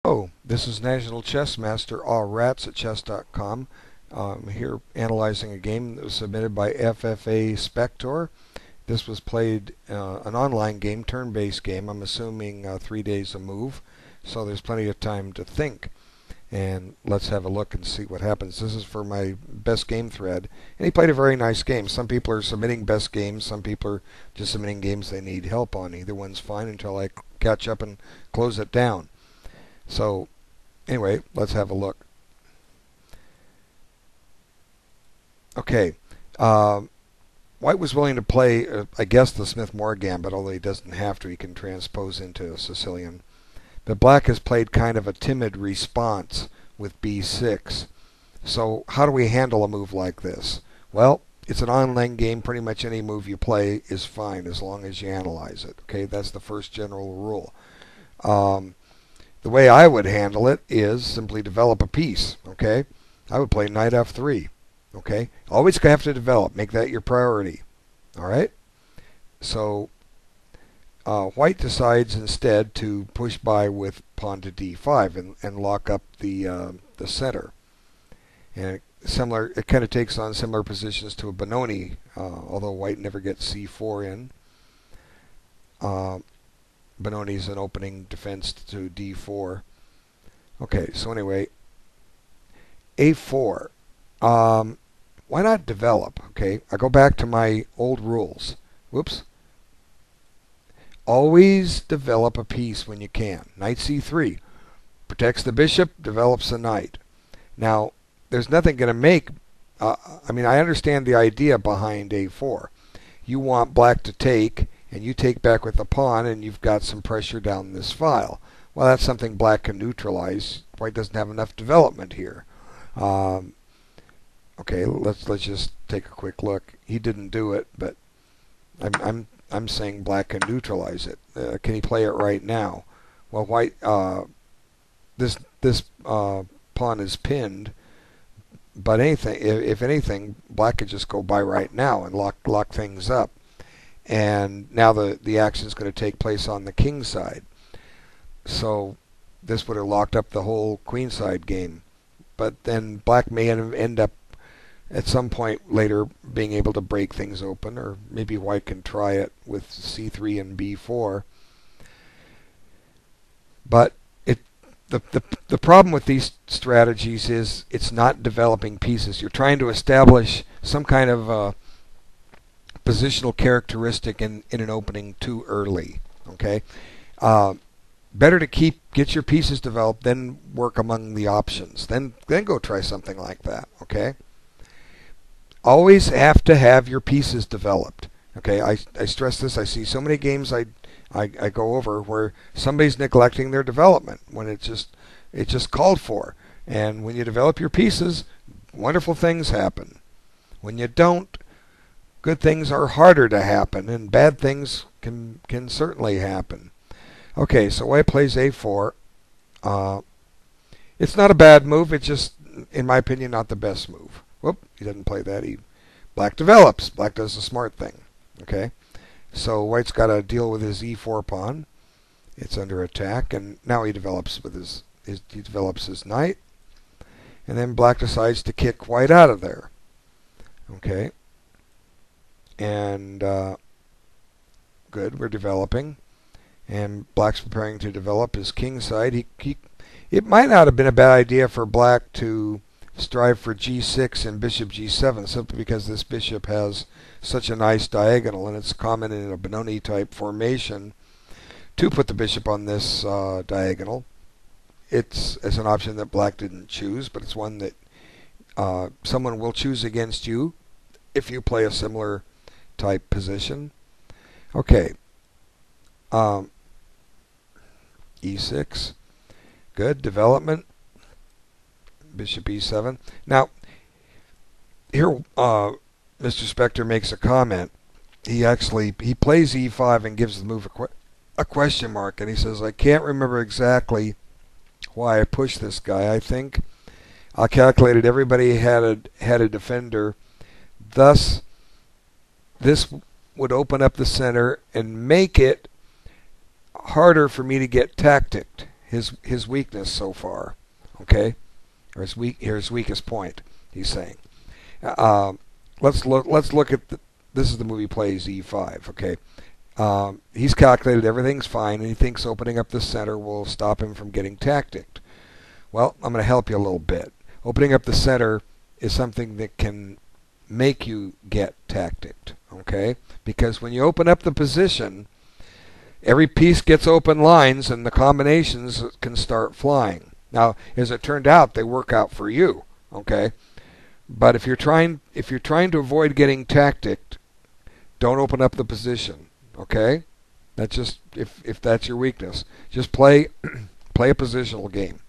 Oh, this is National Chess Master All Rats at chess.com. Here analyzing a game that was submitted by ffaspector. This was played an online game, turn-based game. I'm assuming 3 days a move, so there's plenty of time to think. And let's have a look and see what happens. This is for my best game thread, and he played a very nice game. Some people are submitting best games, some people are just submitting games they need help on. Either one's fine until I catch up and close it down. So, anyway, let's have a look. Okay, White was willing to play, I guess, the Smith-Morra Gambit, although he doesn't have to. He can transpose into Sicilian. But Black has played kind of a timid response with b6. So how do we handle a move like this? Well, it's an online game. Pretty much any move you play is fine as long as you analyze it. Okay, that's the first general rule. The way I would handle it is simply develop a piece. Okay, I would play knight f3. Okay, always have to develop. Make that your priority. All right. So White decides instead to push by with pawn to d5 and lock up the center. And it kind of takes on similar positions to a Benoni, although White never gets c4 in. Benoni is an opening defense to d4. Okay, so anyway, a4. Why not develop? Okay, I go back to my old rules. Whoops. Always develop a piece when you can. Knight c3 protects the bishop, develops the knight. Now, there's nothing going to make. I mean, I understand the idea behind a4. You want Black to take, and you take back with the pawn, and you've got some pressure down this file. Well, that's something Black can neutralize. White doesn't have enough development here. Okay, let's just take a quick look. He didn't do it, but I'm saying Black can neutralize it. Can he play it right now? Well, White, this pawn is pinned, but if anything, Black could just go by right now and lock things up. And now the action is going to take place on the king side. So this would have locked up the whole queen side game. But then Black may end up at some point later being able to break things open, or maybe White can try it with c3 and b4. But the problem with these strategies is it's not developing pieces. You're trying to establish some kind of positional characteristic in an opening too early. Okay, better to get your pieces developed, then work among the options. Then go try something like that. Okay. Always have to have your pieces developed. Okay, I stress this. I see so many games I go over where somebody's neglecting their development when it's just called for. And when you develop your pieces, wonderful things happen. When you don't, good things are harder to happen, and bad things can certainly happen. Okay, so White plays a4. It's not a bad move. It's just, in my opinion, not the best move. Whoop, he doesn't play that. Black develops. Black does the smart thing. Okay, so White's got to deal with his e4 pawn. It's under attack, and now he develops with his knight, and then Black decides to kick White out of there. Okay, and good, we're developing, and Black's preparing to develop his king side. It might not have been a bad idea for Black to strive for g6 and bishop g7, simply because this bishop has such a nice diagonal, and it's common in a Benoni type formation to put the bishop on this diagonal. It's an option that Black didn't choose, but it's one that someone will choose against you if you play a similar type position. Okay, e6, good development. Bishop e7. Now, here Mr. Spector makes a comment. He plays e5 and gives the move a question mark, and he says, I can't remember exactly why I pushed this guy. I think I calculated everybody had a defender. Thus, this would open up the center and make it harder for me to get tacticked. his weakness so far. Okay, or his weakest point. He's saying. Let's look at this is the move he plays, e5. Okay, he's calculated everything's fine, and he thinks opening up the center will stop him from getting tacticked. Well, I'm going to help you a little bit. Opening up the center is something that can make you get tacticked. Okay, because when you open up the position, every piece gets open lines, and the combinations can start flying. Now, as it turned out, they work out for you. Okay. But if you're trying to avoid getting tacticked, don't open up the position. Okay, that's just if that's your weakness. Just play a positional game.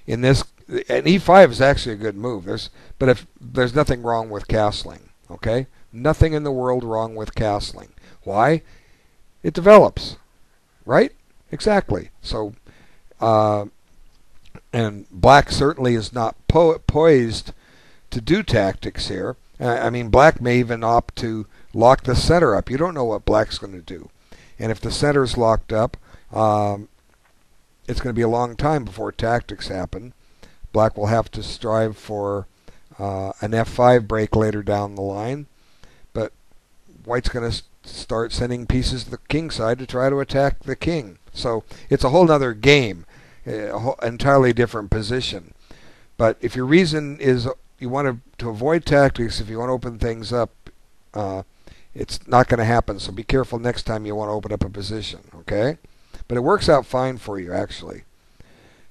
In this, and e5 is actually a good move. There's nothing wrong with castling. Okay, nothing in the world wrong with castling. Why? It develops, right? Exactly. So, and black certainly is not poised to do tactics here. I mean, black may even opt to lock the center up. You don't know what black's going to do. And if the center's locked up, it's going to be a long time before tactics happen. Black will have to strive for an f5 break later down the line. But white's going to start sending pieces to the king side to try to attack the king. So it's a whole other game, entirely different position. But if your reason is you want to avoid tactics, if you want to open things up, it's not going to happen. So be careful next time you want to open up a position, okay? But it works out fine for you, actually.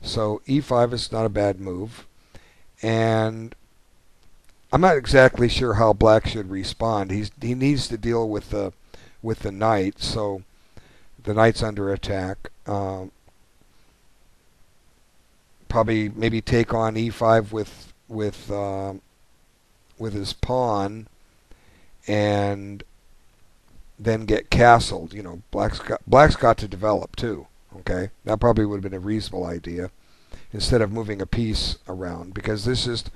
So e5 is not a bad move. And I'm not exactly sure how black should respond. He needs to deal with the knight, so the knight's under attack. Probably maybe take on e5 with his pawn, and then get castled. You know, black's got to develop too. Okay, that probably would have been a reasonable idea instead of moving a piece around, because this just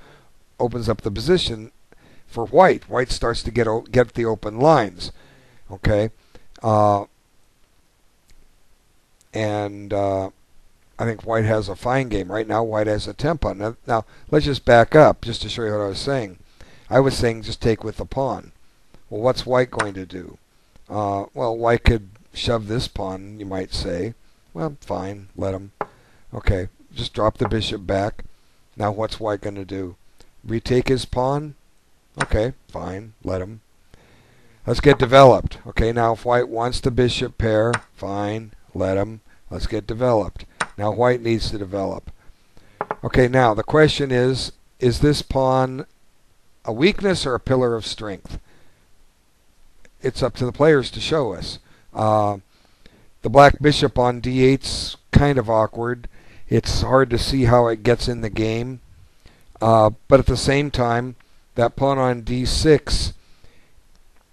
opens up the position for white. White starts to get the open lines. Okay, and I think white has a fine game. Right now, white has a tempo. Now, let's just back up just to show you what I was saying. I was saying just take with the pawn. Well, what's white going to do? Well, white could shove this pawn, you might say. Well, fine, let him. Okay, just drop the bishop back. Now what's white going to do? Retake his pawn? Okay, fine, let him. Let's get developed. Okay, now if white wants the bishop pair, fine, let him. Let's get developed. Now white needs to develop. Okay, now the question is this pawn a weakness or a pillar of strength? It's up to the players to show us. The black bishop on d8's kind of awkward. It's hard to see how it gets in the game. But at the same time, that pawn on d6,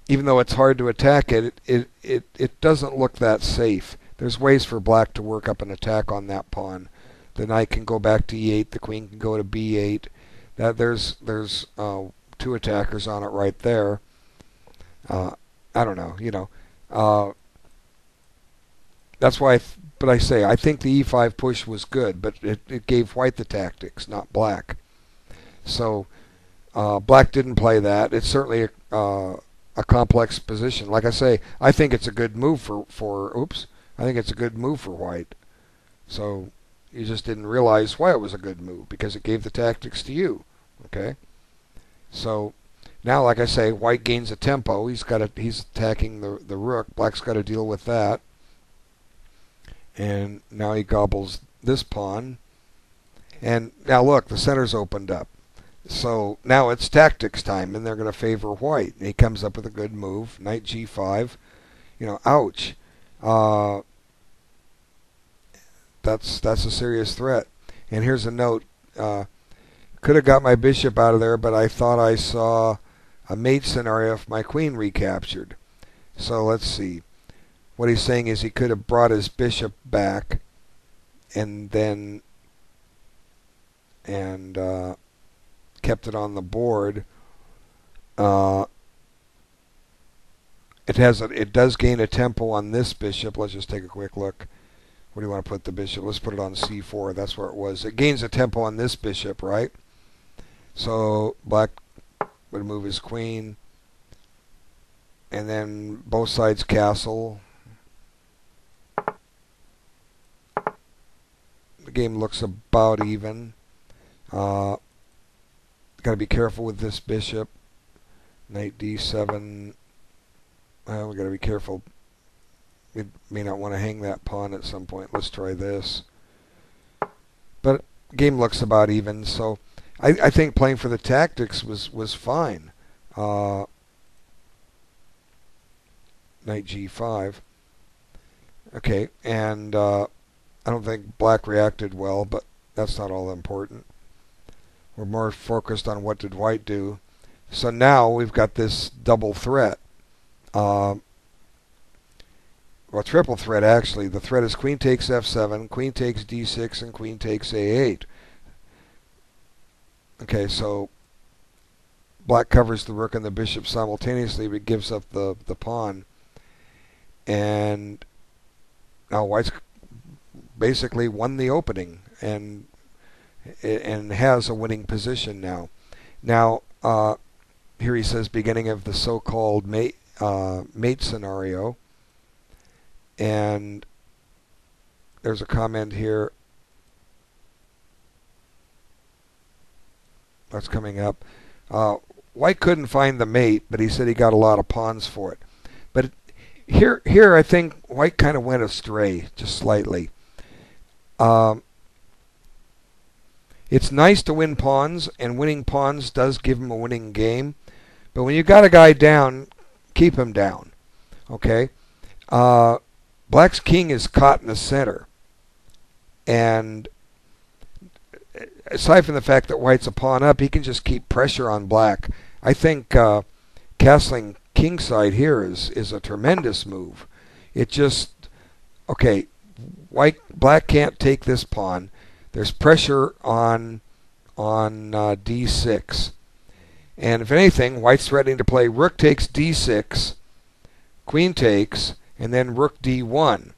even though it's hard to attack it, it doesn't look that safe. There's ways for black to work up an attack on that pawn. The knight can go back to e8. The queen can go to b8. There's two attackers on it right there. I don't know, you know. That's why, but I say I think the e5 push was good, but it gave white the tactics, not black. So black didn't play that. It's certainly a complex position. Like I say, I think it's a good move I think it's a good move for white. So you just didn't realize why it was a good move, because it gave the tactics to you. Okay. So now, like I say, white gains a tempo. He's attacking the rook. Black's got to deal with that. And now he gobbles this pawn. And now look, the center's opened up. So now it's tactics time, and they're going to favor white. And he comes up with a good move, knight g5. You know, ouch. That's a serious threat. And here's a note. Could have got my bishop out of there, but I thought I saw a mate scenario if my queen recaptured. So let's see. What he's saying is he could have brought his bishop back and then kept it on the board. It does gain a tempo on this bishop. Let's just take a quick look. Where do you want to put the bishop? Let's put it on c4. That's where it was. It gains a tempo on this bishop, right? So black would move his queen, and then both sides castle. The game looks about even. Got to be careful with this bishop. Knight d7. Well, we got to be careful. We may not want to hang that pawn at some point. Let's try this. But game looks about even, so I think playing for the tactics was fine. Knight g5. Okay, and I don't think black reacted well, but that's not all important. We're more focused on what did white do. So now we've got this double threat. Well, triple threat actually. The threat is queen takes f7, queen takes d6, and queen takes a8. Okay, so black covers the rook and the bishop simultaneously, but gives up the pawn. And now white's basically won the opening and has a winning position now. Now, here he says beginning of the so-called mate scenario. And there's a comment here that's coming up. White couldn't find the mate, but he said he got a lot of pawns for it. But here I think white kind of went astray, just slightly. It's nice to win pawns, and winning pawns does give him a winning game. But when you got a guy down, keep him down. Okay? Black's king is caught in the center. And aside from the fact that white's a pawn up, he can just keep pressure on black. I think castling kingside here is a tremendous move. It just, okay, black can't take this pawn. There's pressure on d6. And if anything, white's threatening to play rook takes d6, queen takes, and then rook d1,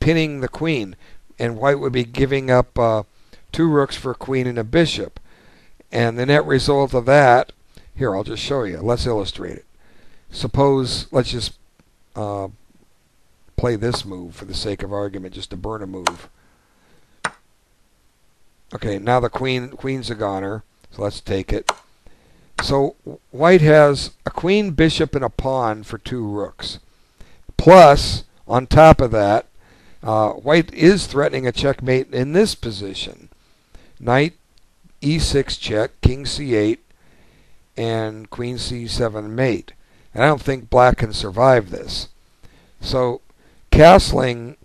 pinning the queen. And white would be giving up 2 rooks for a queen and a bishop. And the net result of that, here, I'll just show you. Let's illustrate it. Suppose, let's just play this move for the sake of argument, just to burn a move. Okay, now the queen's a goner, so let's take it. So white has a queen, bishop, and a pawn for 2 rooks. Plus, on top of that, white is threatening a checkmate in this position. Knight e6 check, king c8, and queen c7 mate. And I don't think black can survive this. So castling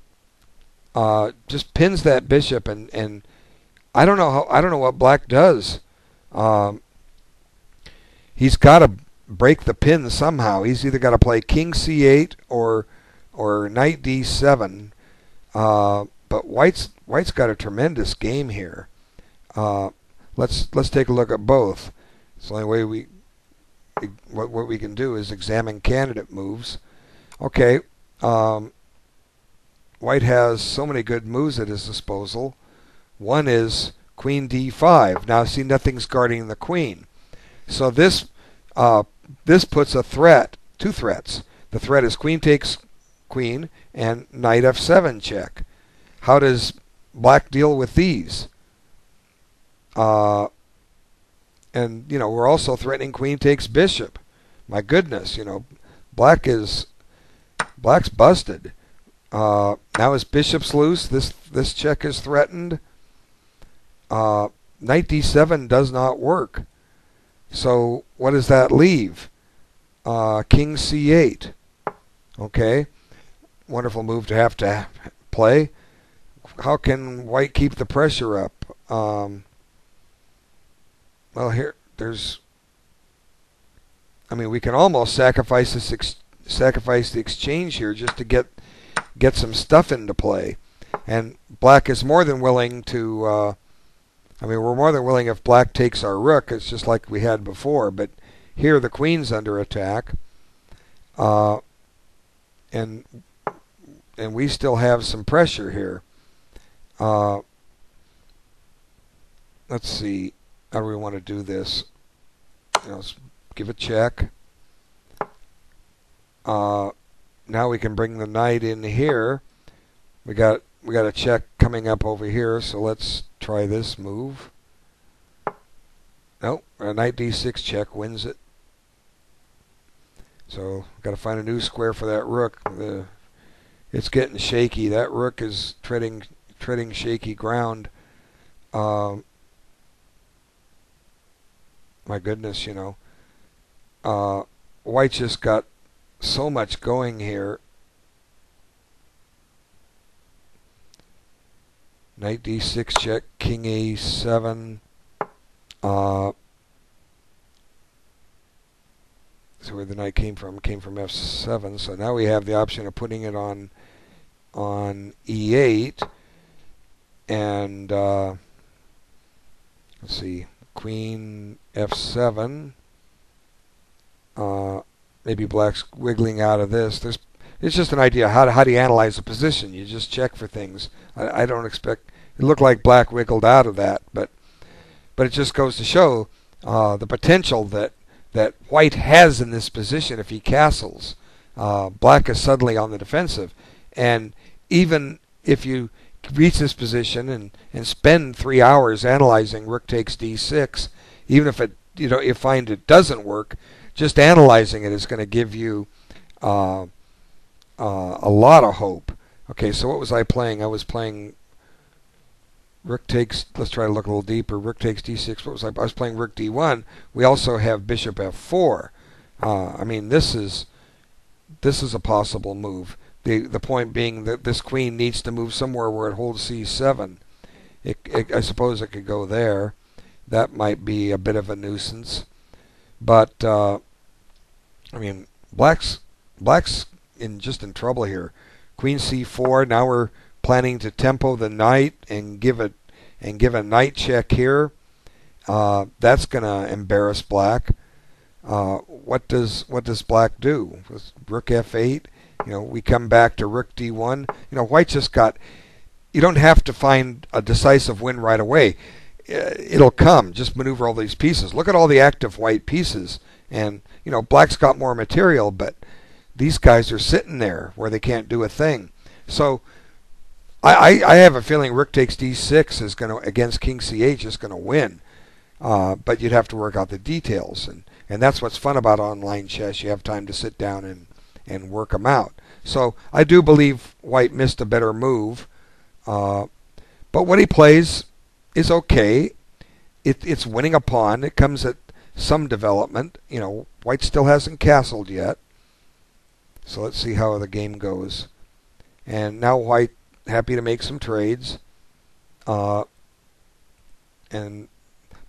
just pins that bishop, and I don't know what black does. He's got to break the pin somehow. He's either got to play king c8 or knight d7. But white's got a tremendous game here. Let's take a look at both. It's the only way what we can do is examine candidate moves. Okay, white has so many good moves at his disposal. One is queen d5. Now see, nothing's guarding the queen. So this puts a threat, 2 threats. The threat is queen takes queen and knight f7 check. How does black deal with these? And we're also threatening queen takes bishop. My goodness, black's busted. Now his bishop's loose. This check is threatened. Knight d7 does not work. So what does that leave? King c8. Okay, wonderful move to have to play. How can white keep the pressure up? Well, we can almost sacrifice the exchange here just to get some stuff into play. And black is more than willing to. We're more than willing if black takes our rook. It's just like we had before. But here the queen's under attack, and and we still have some pressure here. Let's see. How do we want to do this? Let's give a check. Now we can bring the knight in here. We got a check coming up over here, so let's try this move. Nope, a knight d6 check wins it. So got to find a new square for that rook. It's getting shaky. That rook is treading shaky ground. My goodness, you know. White just got so much going here. Knight d6 check, king a7. So where the knight came from f7. So now we have the option of putting it on e8, and let's see, queen f7. Maybe black's wiggling out of this. It's just an idea. How do you analyze a position? You just check for things. I don't expect. It looked like black wiggled out of that, but it just goes to show the potential that white has in this position if he castles. Black is suddenly on the defensive, and even if you reach this position and spend 3 hours analyzing rook takes d6, even if you find it doesn't work, just analyzing it is going to give you a lot of hope. Okay, so what was I playing? I was playing rook takes. Let's try to look a little deeper. Rook takes d6. What was I was playing rook d1. We also have bishop f4. I mean, this is a possible move. The point being that this queen needs to move somewhere where it holds c7. I suppose it could go there. That might be a bit of a nuisance. But I mean, black's in trouble here. Queen c4. Now we're planning to tempo the knight and give a knight check here. That's going to embarrass black. What does black do? With rook f8. We come back to rook d1. White just got. You don't have to find a decisive win right away. It'll come. Just maneuver all these pieces. Look at all the active white pieces, and black's got more material, but these guys are sitting there where they can't do a thing. So I have a feeling rook takes d6 is going to, against king c8, is going to win. But you'd have to work out the details, and that's what's fun about online chess. You have time to sit down and work them out. So I do believe white missed a better move, but what he plays is okay. It's winning a pawn. It comes at some development. White still hasn't castled yet. So let's see how the game goes. And now white happy to make some trades. But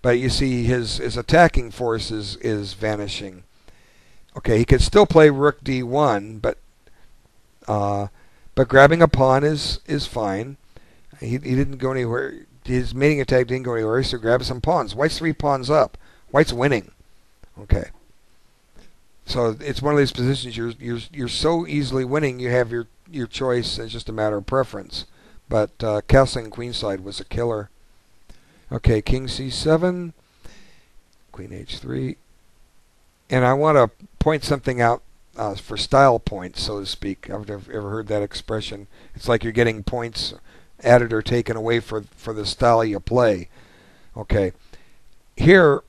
you see his attacking force is vanishing. Okay, he could still play rook d1, but grabbing a pawn is fine. He didn't go anywhere. His mating attack didn't go anywhere, so grab some pawns. White's 3 pawns up. White's winning. Okay. So it's one of these positions you're so easily winning. You have your choice. It's just a matter of preference. But castling queenside was a killer. Okay, king c7, queen h3, and I want to point something out for style points, so to speak. I've ever heard that expression. It's like you're getting points added or taken away for the style you play. Okay, here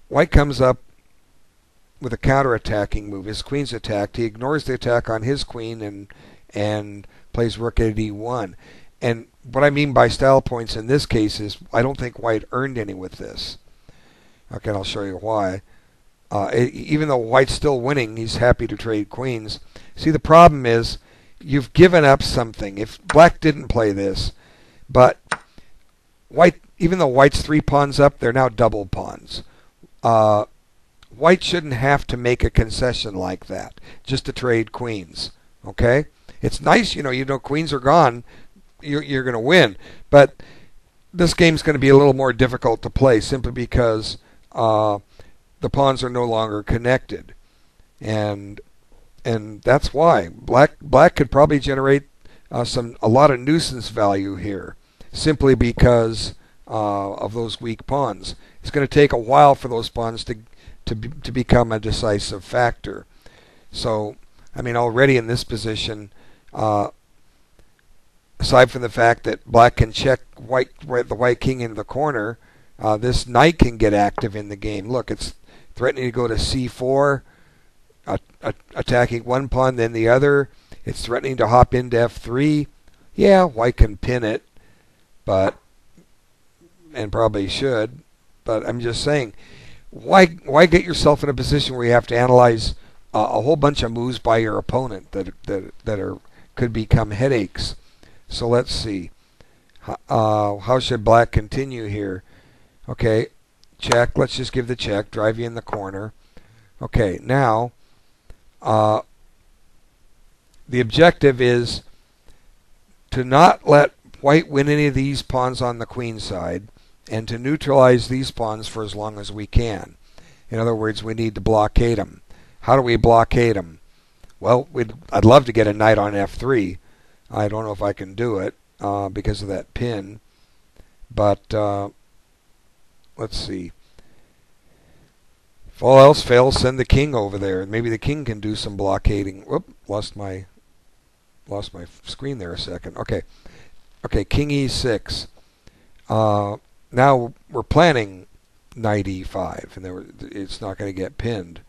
white comes up with a counter-attacking move. His queen's attacked. He ignores the attack on his queen and plays rook at e1. And what I mean by style points in this case is I don't think white earned any with this. Okay, I'll show you why. Even though white's still winning, he's happy to trade queens. See, the problem is you've given up something. If black didn't play this, but white, even though white's 3 pawns up, they're now double pawns. White shouldn't have to make a concession like that just to trade queens. Okay, it's nice, queens are gone. You're going to win, but this game's going to be a little more difficult to play simply because the pawns are no longer connected, and that's why black could probably generate a lot of nuisance value here, simply because of those weak pawns. It's going to take a while for those pawns to become a decisive factor. So, I mean, already in this position, aside from the fact that black can check the white king into the corner, this knight can get active in the game. Look, it's threatening to go to c4, attacking one pawn, then the other. It's threatening to hop into f3. Yeah, white can pin it, and probably should. But I'm just saying, why get yourself in a position where you have to analyze a whole bunch of moves by your opponent that could become headaches? So let's see. How should black continue here? Okay, check. Let's just give the check. Drive you in the corner. Okay, now the objective is to not let white win any of these pawns on the queen side, and to neutralize these pawns for as long as we can. In other words, we need to blockade them. How do we blockade them? Well, I'd love to get a knight on f3. I don't know if I can do it because of that pin. But let's see. If all else fails, send the king over there. Maybe the king can do some blockading. Whoop, lost my screen there a second. Okay, king e6. Now we're planning knight e5, and it's not going to get pinned.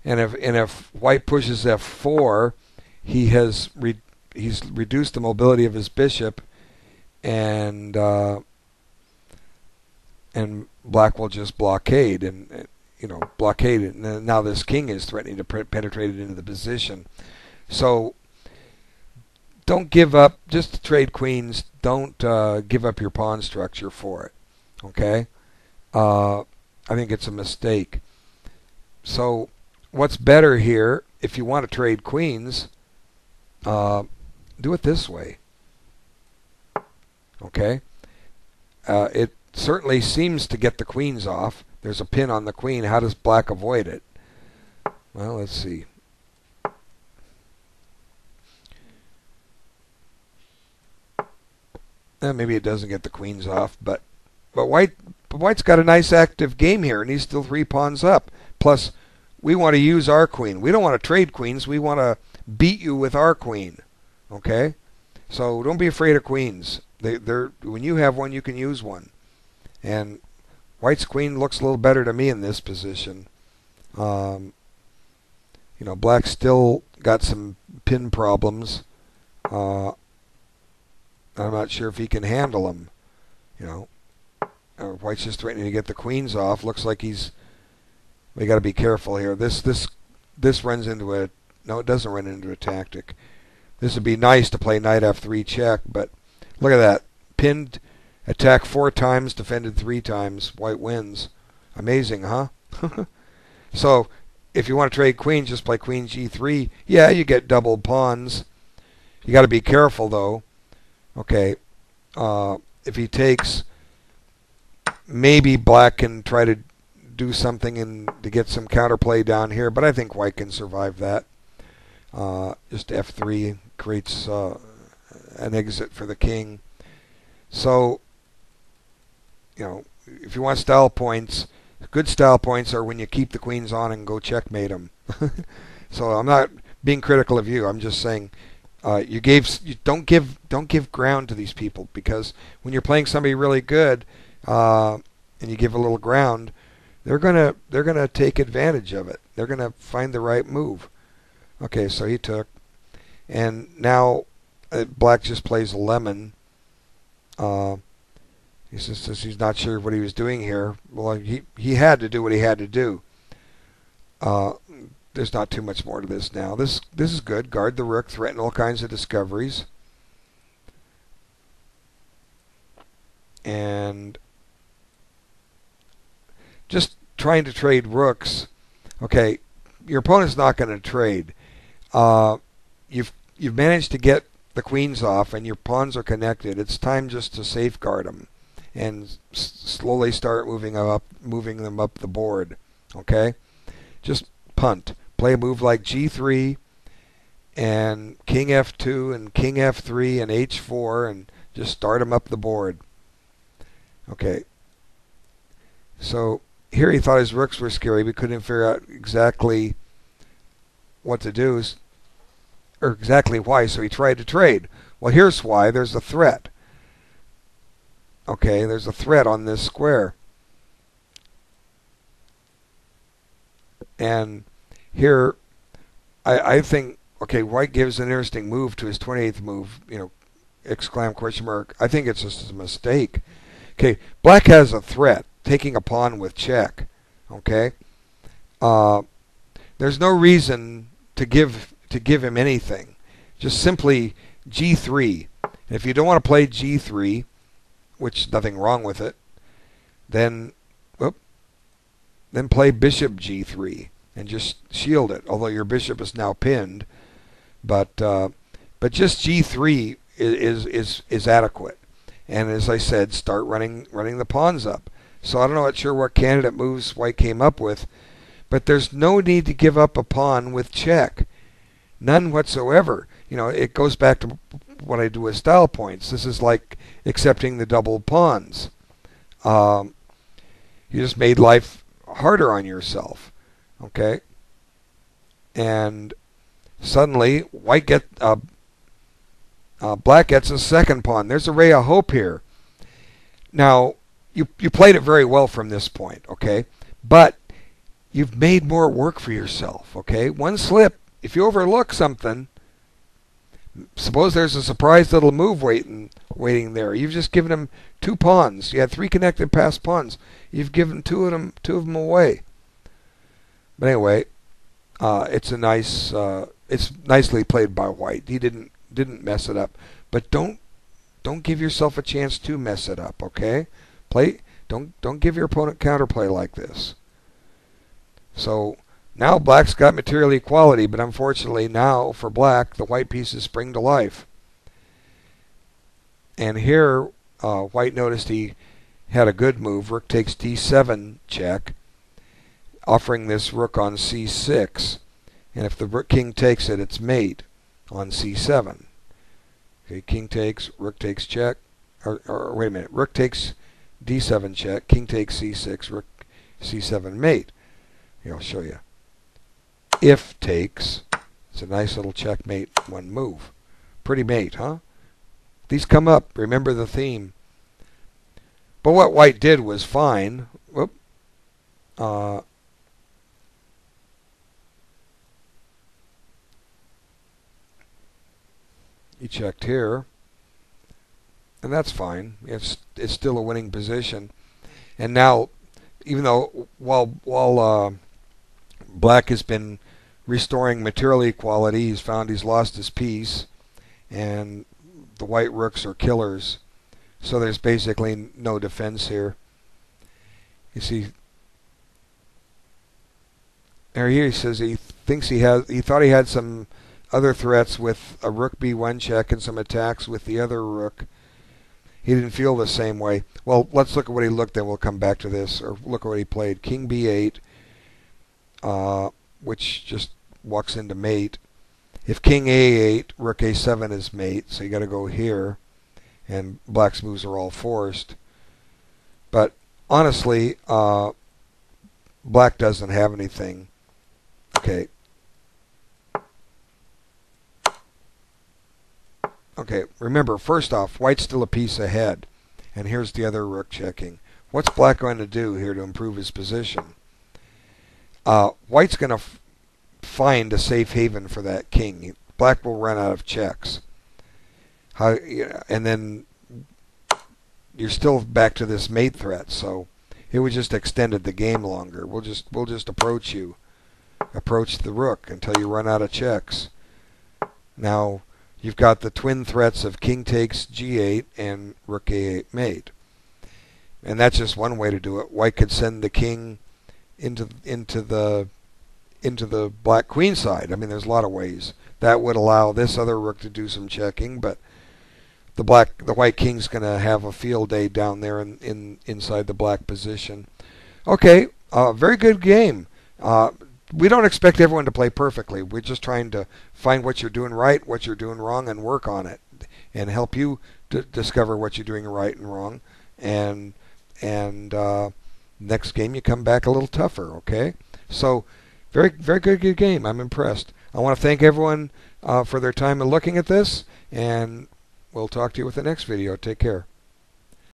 And if white pushes f4, he's reduced the mobility of his bishop, and black will just blockade and blockade it. And now this king is threatening to penetrate it into the position. So don't give up. Just to trade queens. Don't give up your pawn structure for it. Okay? I think it's a mistake. So what's better here, if you want to trade queens, do it this way. Okay? It certainly seems to get the queens off. There's a pin on the queen. How does black avoid it? Well, let's see. Maybe it doesn't get the queens off, but white's got a nice active game here, and he's still 3 pawns up. Plus, we want to use our queen. We don't want to trade queens. We want to beat you with our queen. Okay? So don't be afraid of queens. When you have one, you can use one. And white's queen looks a little better to me in this position. Black's still got some pin problems. I'm not sure if he can handle them. White's just threatening to get the queens off. Looks like we got to be careful here. This runs into it doesn't run into a tactic. This would be nice to play knight f3 check, but look at that. Pinned, attack 4 times, defended 3 times. White wins. Amazing, huh? So if you want to trade queens, just play queen g3. Yeah, you get double pawns. You got to be careful though. Okay, if he takes, maybe black can try to do something to get some counterplay down here, but I think white can survive that. Just f3 creates an exit for the king. So, if you want style points, good style points are when you keep the queens on and go checkmate them. So I'm not being critical of you. I'm just saying. Don't give ground to these people, because when you're playing somebody really good and you give a little ground, they're gonna take advantage of it. They're gonna find the right move. Okay, so he took, and now black just plays a lemon. He says he's not sure what he was doing here. Well, he had to do what he had to do. There's not too much more to this now. This is good. Guard the rook, threaten all kinds of discoveries. And just trying to trade rooks. Okay, your opponent's not going to trade. You've managed to get the queens off and your pawns are connected. It's time just to safeguard them and slowly start moving them up the board. Okay? Just punt. Play a move like g3, and king f2 and king f3 and h4 and just start them up the board. Okay. So here he thought his rooks were scary, but couldn't figure out exactly what to do, or exactly why, so he tried to trade. Well, here's why. There's a threat. Okay, there's a threat on this square. And here, I think, okay, white gives an interesting move to his 28th move, exclam question mark. I think it's just a mistake. Okay, black has a threat, taking a pawn with check. Okay, there's no reason to give him anything. Just simply g3. And if you don't want to play g3, which nothing wrong with it, then play bishop g3 and just shield it. Although your bishop is now pinned, but just g3 is adequate. And as I said, start running the pawns up. So I don't know sure what candidate moves white came up with, but there's no need to give up a pawn with check. None whatsoever. It goes back to what I do with style points. This is like accepting the double pawns. You just made life harder on yourself. Okay? And suddenly black gets a second pawn. There's a ray of hope here. Now, you played it very well from this point, okay? But you've made more work for yourself, okay? One slip, if you overlook something, suppose there's a surprise little move waiting there. You've just given him 2 pawns. You had 3 connected passed pawns. You've given two of them away. But anyway, it's nicely played by white. He didn't mess it up. But don't give yourself a chance to mess it up, okay? Don't give your opponent counterplay like this. So now black's got material equality, but unfortunately now for black the white pieces spring to life. And here white noticed he had a good move. Rook takes d7 check, offering this rook on c6. And if the king takes it, it's mate on c7. Okay, king takes, rook takes check. Or wait a minute, rook takes d7 check, king takes c6, rook c7 mate. Here, I'll show you. If takes, it's a nice little checkmate one move. Pretty mate, huh? These come up. Remember the theme. But what white did was fine. Whoop. He checked here. And that's fine. It's still a winning position. And now, even though while black has been restoring material equality, he's found he's lost his piece, and the white rooks are killers. So there's basically no defense here. You see, here he says he thought he had some other threats with a rook b1 check and some attacks with the other rook. He didn't feel the same way. Well, let's look at what he looked at. We'll come back to this. Or look at what he played. King b8, which just walks into mate. If king a8, rook a7 is mate, so you got to go here. And black's moves are all forced. But honestly, black doesn't have anything. Okay. Okay, remember, first off, white's still a piece ahead. And here's the other rook checking. What's black going to do here to improve his position? White's going to find a safe haven for that king. Black will run out of checks. And then you're still back to this mate threat, so it would just extended the game longer. We'll just approach you. Approach the rook until you run out of checks. Now, you've got the twin threats of king takes g8 and rook a8 mate. And that's just one way to do it. White could send the king into the black queen side. I mean, there's a lot of ways. That would allow this other rook to do some checking, but the white king's going to have a field day down there inside the black position. Okay, very good game. we don't expect everyone to play perfectly. We're just trying to find what you're doing right, what you're doing wrong, and work on it, and help you discover what you're doing right and wrong. And next game you come back a little tougher. Okay, so very good game. I'm impressed. I want to thank everyone for their time in looking at this, and we'll talk to you with the next video. Take care.